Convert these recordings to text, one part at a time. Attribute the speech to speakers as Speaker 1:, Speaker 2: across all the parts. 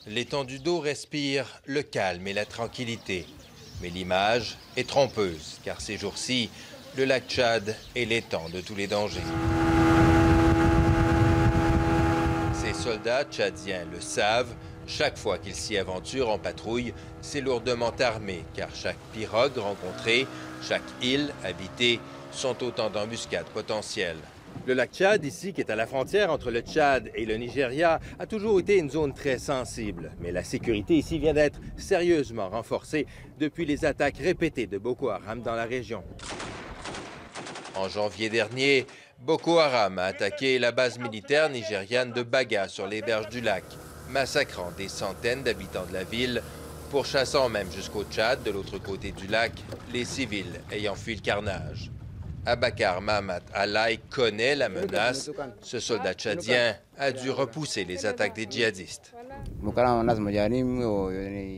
Speaker 1: L'étendue d'eau respire le calme et la tranquillité. Mais l'image est trompeuse, car ces jours-ci, le lac Tchad est l'étang de tous les dangers. Ces soldats tchadiens le savent, chaque fois qu'ils s'y aventurent en patrouille, c'est lourdement armé, car chaque pirogue rencontrée, chaque île habitée, sont autant d'embuscades potentielles. Le lac Tchad, ici, qui est à la frontière entre le Tchad et le Nigeria, a toujours été une zone très sensible. Mais la sécurité ici vient d'être sérieusement renforcée depuis les attaques répétées de Boko Haram dans la région. En janvier dernier, Boko Haram a attaqué la base militaire nigériane de Baga sur les berges du lac, massacrant des centaines d'habitants de la ville, pourchassant même jusqu'au Tchad, de l'autre côté du lac, les civils ayant fui le carnage. Abakar Mahamat Alai connaît la menace. Ce soldat tchadien a dû repousser les attaques des djihadistes.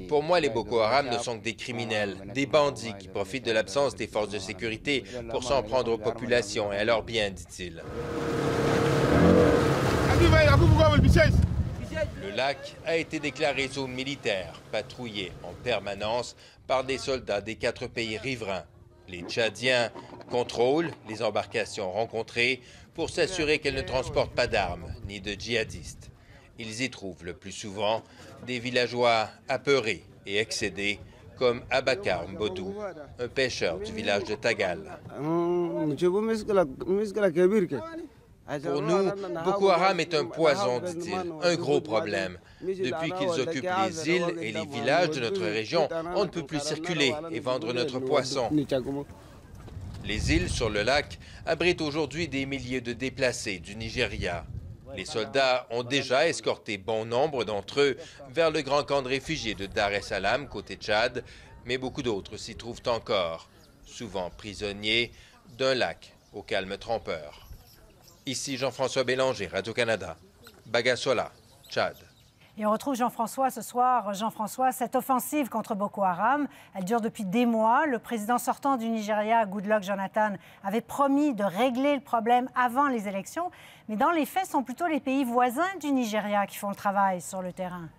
Speaker 1: Pour moi, les Boko Haram ne sont que des criminels, des bandits qui profitent de l'absence des forces de sécurité pour s'en prendre aux populations et à leurs biens, dit-il. Le lac a été déclaré zone militaire, patrouillé en permanence par des soldats des 4 pays riverains. Les Tchadiens contrôlent les embarcations rencontrées pour s'assurer qu'elles ne transportent pas d'armes ni de djihadistes. Ils y trouvent le plus souvent des villageois apeurés et excédés, comme Abakar Mbodou, un pêcheur du village de Tagal. Pour nous, Boko Haram est un poison, dit-il, un gros problème. Depuis qu'ils occupent les îles et les villages de notre région, on ne peut plus circuler et vendre notre poisson. Les îles sur le lac abritent aujourd'hui des milliers de déplacés du Nigeria. Les soldats ont déjà escorté bon nombre d'entre eux vers le grand camp de réfugiés de Dar es Salaam, côté Tchad, mais beaucoup d'autres s'y trouvent encore, souvent prisonniers d'un lac au calme trompeur. Ici Jean-François Bélanger, Radio-Canada, Bagassola, Tchad.
Speaker 2: Et on retrouve Jean-François ce soir. Jean-François, cette offensive contre Boko Haram, elle dure depuis des mois. Le président sortant du Nigeria, Goodluck Jonathan, avait promis de régler le problème avant les élections. Mais dans les faits, ce sont plutôt les pays voisins du Nigeria qui font le travail sur le terrain.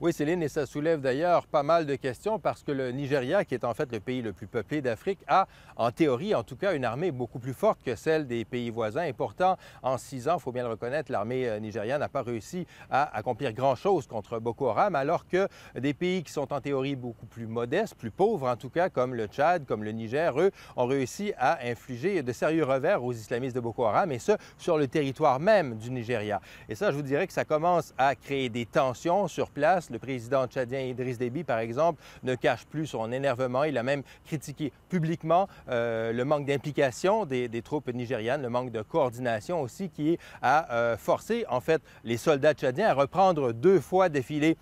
Speaker 1: Oui, Céline, et ça soulève d'ailleurs pas mal de questions parce que le Nigeria, qui est en fait le pays le plus peuplé d'Afrique, a, en théorie en tout cas, une armée beaucoup plus forte que celle des pays voisins. Et pourtant, en 6 ans, il faut bien le reconnaître, l'armée nigériane n'a pas réussi à accomplir grand-chose contre Boko Haram, alors que des pays qui sont en théorie beaucoup plus modestes, plus pauvres en tout cas, comme le Tchad, comme le Niger, eux, ont réussi à infliger de sérieux revers aux islamistes de Boko Haram, et ce, sur le territoire même du Nigeria. Et ça, je vous dirais que ça commence à créer des tensions sur place. Le président tchadien Idriss Déby, par exemple, ne cache plus son énervement. Il a même critiqué publiquement le manque d'implication des troupes nigérianes, le manque de coordination aussi qui a forcé, en fait, les soldats tchadiens à reprendre 2 fois d'affilée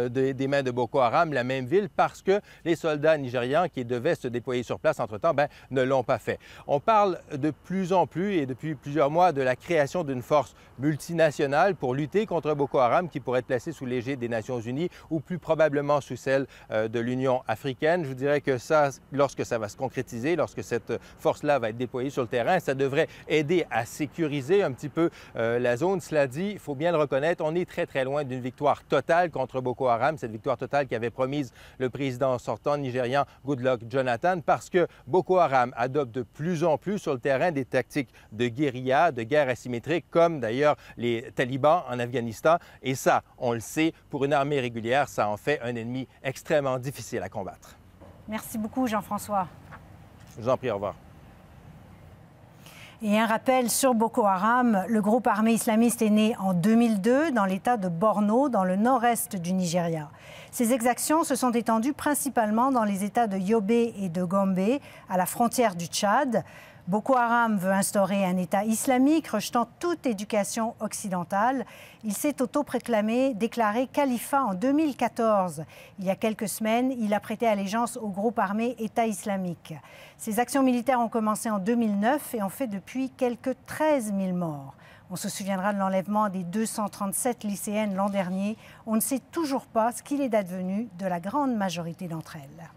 Speaker 1: des mains de Boko Haram, la même ville, parce que les soldats nigérians qui devaient se déployer sur place entre-temps, ne l'ont pas fait. On parle de plus en plus et depuis plusieurs mois de la création d'une force multinationale pour lutter contre Boko Haram qui pourrait être placée sous l'égide des Nations Unies ou plus probablement sous celle de l'Union africaine. Je vous dirais que ça, lorsque ça va se concrétiser, lorsque cette force-là va être déployée sur le terrain, ça devrait aider à sécuriser un petit peu la zone. Cela dit, il faut bien le reconnaître, on est très, très loin d'une victoire totale contre Boko Haram, cette victoire totale qu'avait promise le président sortant nigérian Goodluck Jonathan, parce que Boko Haram adopte de plus en plus sur le terrain des tactiques de guérilla, de guerre asymétrique, comme d'ailleurs les talibans en Afghanistan. Et ça, on le sait, pour une armée régulière, ça en fait un ennemi extrêmement difficile à combattre.
Speaker 2: Merci beaucoup, Jean-François.
Speaker 1: Je vous en prie, au revoir.
Speaker 2: Et un rappel sur Boko Haram, le groupe armé islamiste est né en 2002 dans l'état de Borno, dans le nord-est du Nigeria. Ces exactions se sont étendues principalement dans les états de Yobe et de Gombe, à la frontière du Tchad. Boko Haram veut instaurer un État islamique, rejetant toute éducation occidentale. Il s'est déclaré califat en 2014. Il y a quelques semaines, il a prêté allégeance au groupe armé État islamique. Ces actions militaires ont commencé en 2009 et ont fait depuis quelques 13 000 morts. On se souviendra de l'enlèvement des 237 lycéennes l'an dernier. On ne sait toujours pas ce qu'il est advenu de la grande majorité d'entre elles.